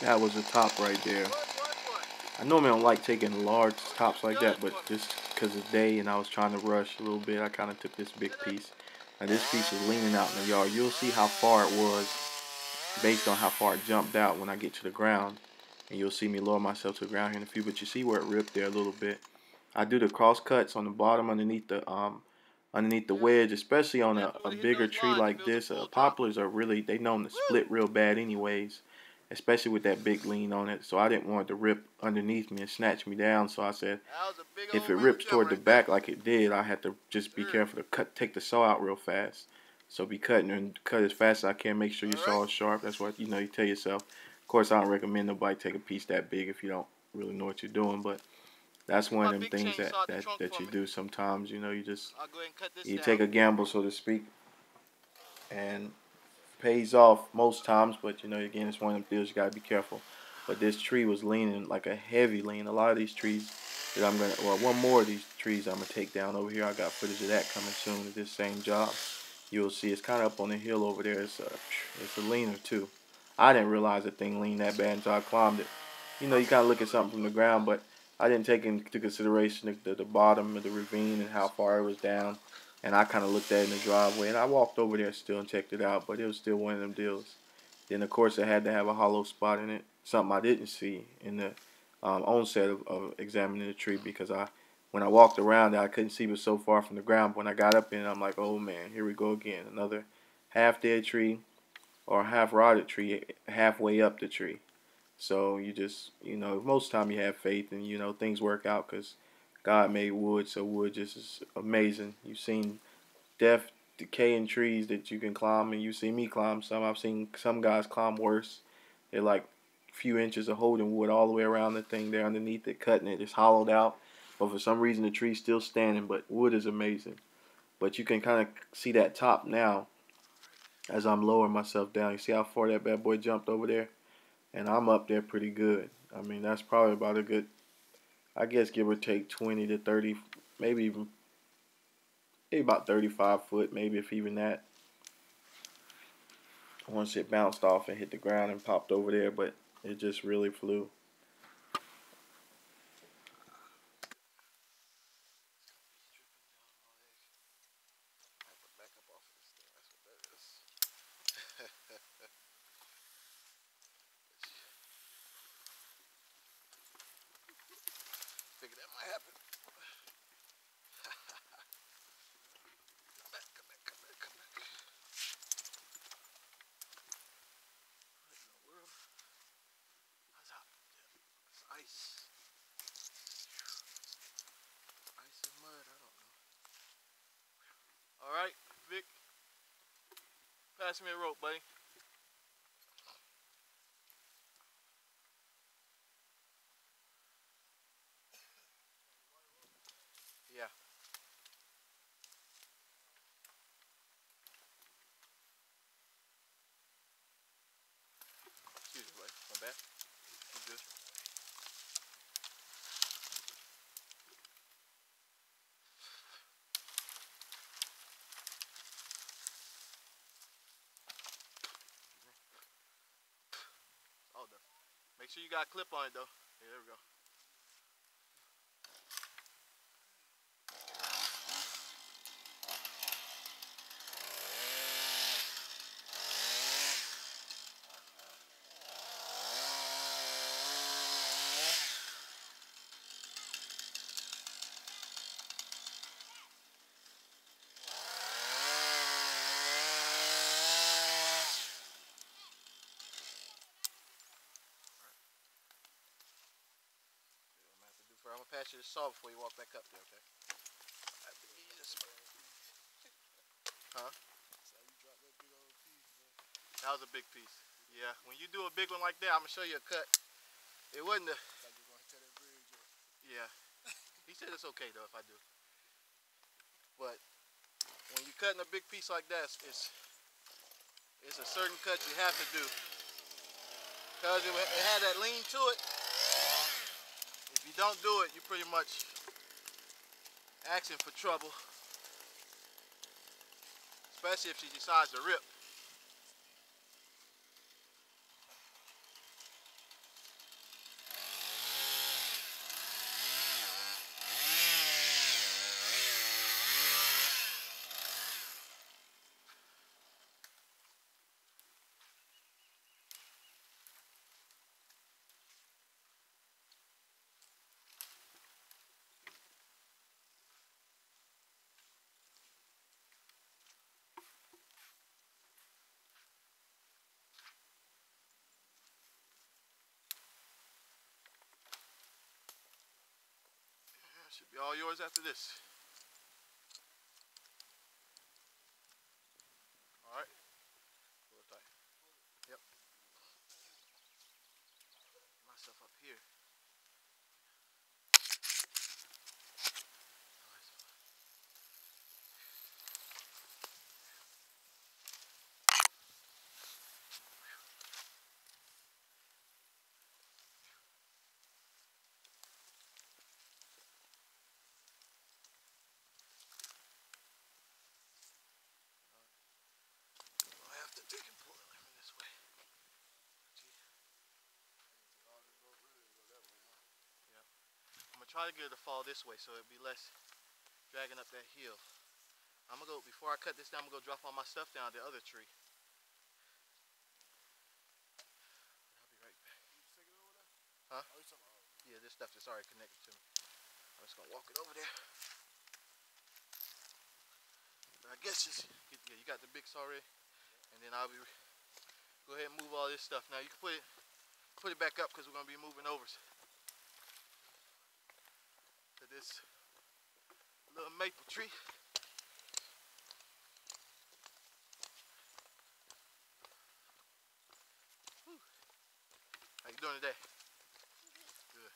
That was a top right there. I normally don't like taking large tops like that, but just because of the day and I was trying to rush a little bit, I kind of took this big piece. Now this piece is leaning out in the yard. You'll see how far it was based on how far it jumped out when I get to the ground. And you'll see me lower myself to the ground here in a few, but you see where it ripped there a little bit. I do the cross cuts on the bottom underneath the wedge, especially on a bigger tree like this. Poplars are really, they known to split real bad anyways, especially with that big lean on it. So I didn't want it to rip underneath me and snatch me down. So I said, if it rips toward the back like it did, I had to just be careful to take the saw out real fast. So be cutting and cut as fast as I can. Make sure your saw is sharp. That's what you tell yourself. Of course, I don't recommend nobody take a piece that big if you don't really know what you're doing, but that's one of them things that you do sometimes. You take a gamble, so to speak, and pays off most times. But again, it's one of them deals you gotta be careful. But this tree was leaning like a heavy lean. A lot of these trees that one more of these trees I'm gonna take down over here. I got footage of that coming soon at this same job. You'll see it's kind of up on the hill over there. It's a leaner too. I didn't realize the thing leaned that bad until I climbed it. You kind of look at something from the ground, but I didn't take into consideration the bottom of the ravine and how far it was down. And I kind of looked at it in the driveway, and I walked over there still and checked it out, but it was still one of them deals. Then, of course, it had to have a hollow spot in it, something I didn't see in the onset of examining the tree, because when I walked around it, I couldn't see it was so far from the ground. But when I got up in it, I'm like, oh man, here we go again. Another half-dead tree or half-rotted tree halfway up the tree. So you just, most time you have faith and, things work out because God made wood, so wood just is amazing. You've seen death, decaying trees that you can climb, and you see me climb some. I've seen some guys climb worse. They're like a few inches of holding wood all the way around the thing there underneath it, cutting it. It's hollowed out, but for some reason the tree's still standing, but wood is amazing. But you can kind of see that top now as I'm lowering myself down. You see how far that bad boy jumped over there? And I'm up there pretty good. I mean, that's probably about a good, I guess, give or take 20 to 30, maybe about 35 foot, maybe if even that. Once it bounced off and hit the ground and popped over there, but it just really flew. Figured that might happen. Come back. What in the world? That's hot. It's ice. Ice and mud, I don't know. Alright, Vic. Pass me a rope, buddy. Yeah. Excuse me, buddy. My bad. You good? All done. Make sure you got a clip on it though. Yeah, there we go. I'm gonna pass you the saw before you walk back up there, okay? Huh? That was a big piece. Yeah, when you do a big one like that, I'm gonna show you a cut. It wasn't a... Yeah. He said it's okay though if I do. But when you're cutting a big piece like that, it's a certain cut you have to do. Because it had that lean to it. If you don't do it, you're pretty much asking for trouble. Especially if she decides to rip. Should be all yours after this. All right. Pull it tight. Yep. Get myself up here. I have to take and pull it from this way. Yeah. I'm gonna try to get it to fall this way so it'll be less dragging up that hill. I'm gonna go, before I cut this down, I'm gonna go drop all my stuff down the other tree. I'll be right back. Huh? Yeah, this stuff is already connected to me. I'm just gonna walk it over there. But I guess just, yeah, you got the big saw already, and then I'll be, go ahead and move all this stuff. Now you can put it back up because we're gonna be moving over to this little maple tree. Whew. How you doing today? Good.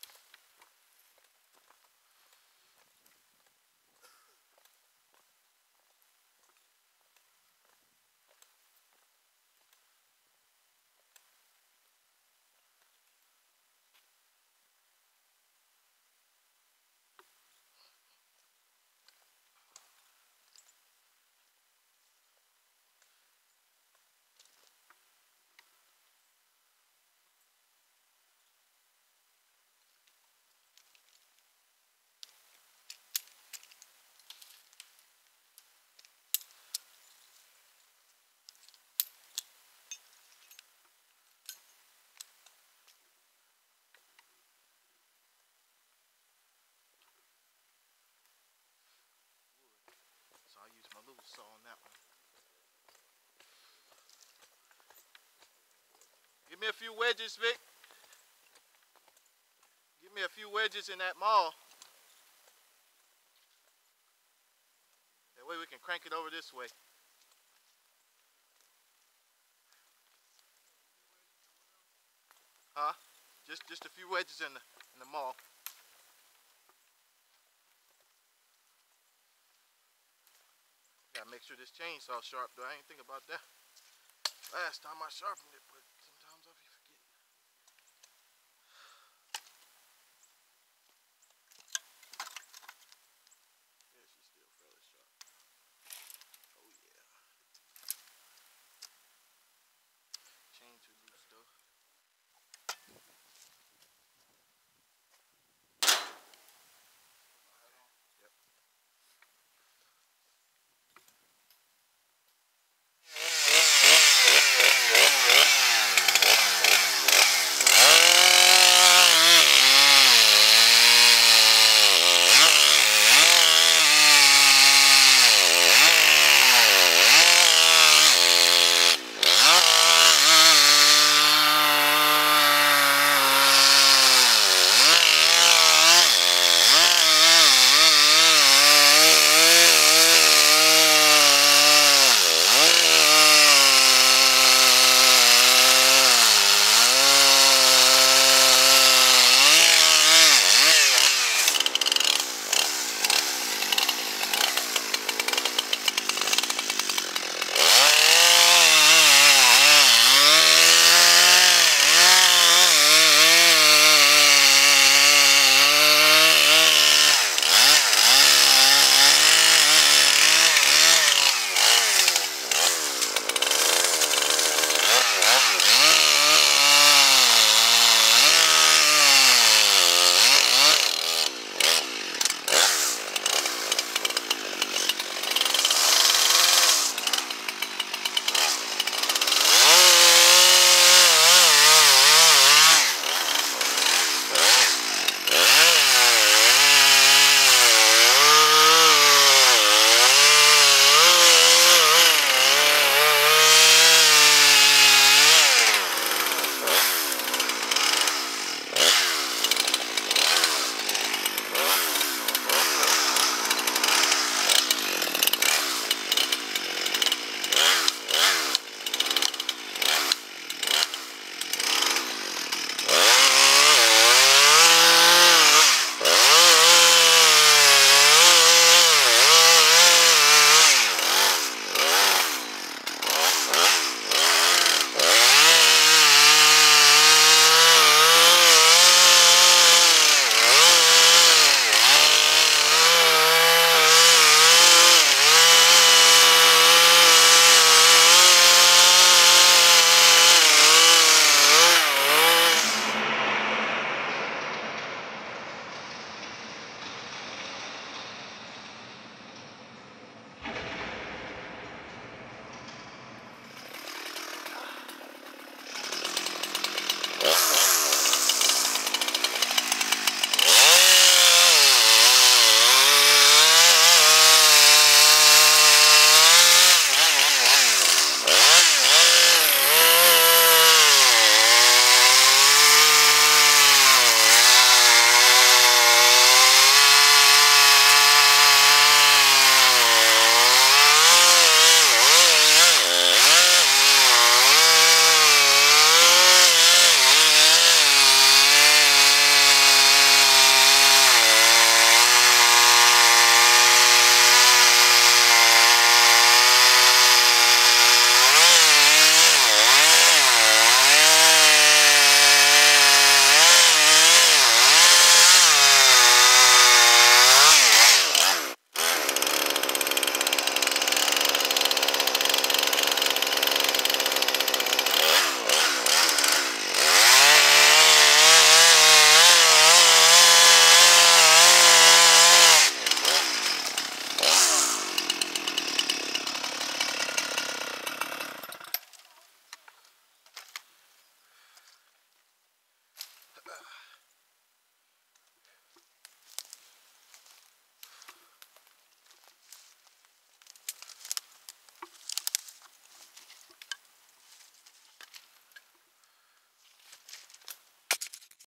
So I'll use my little saw on that one. Give me a few wedges, Vic. Give me a few wedges in that maul. That way we can crank it over this way. Huh? Just a few wedges in the maul. Gotta make sure this chainsaw's sharp though. I ain't think about that last time I sharpened it.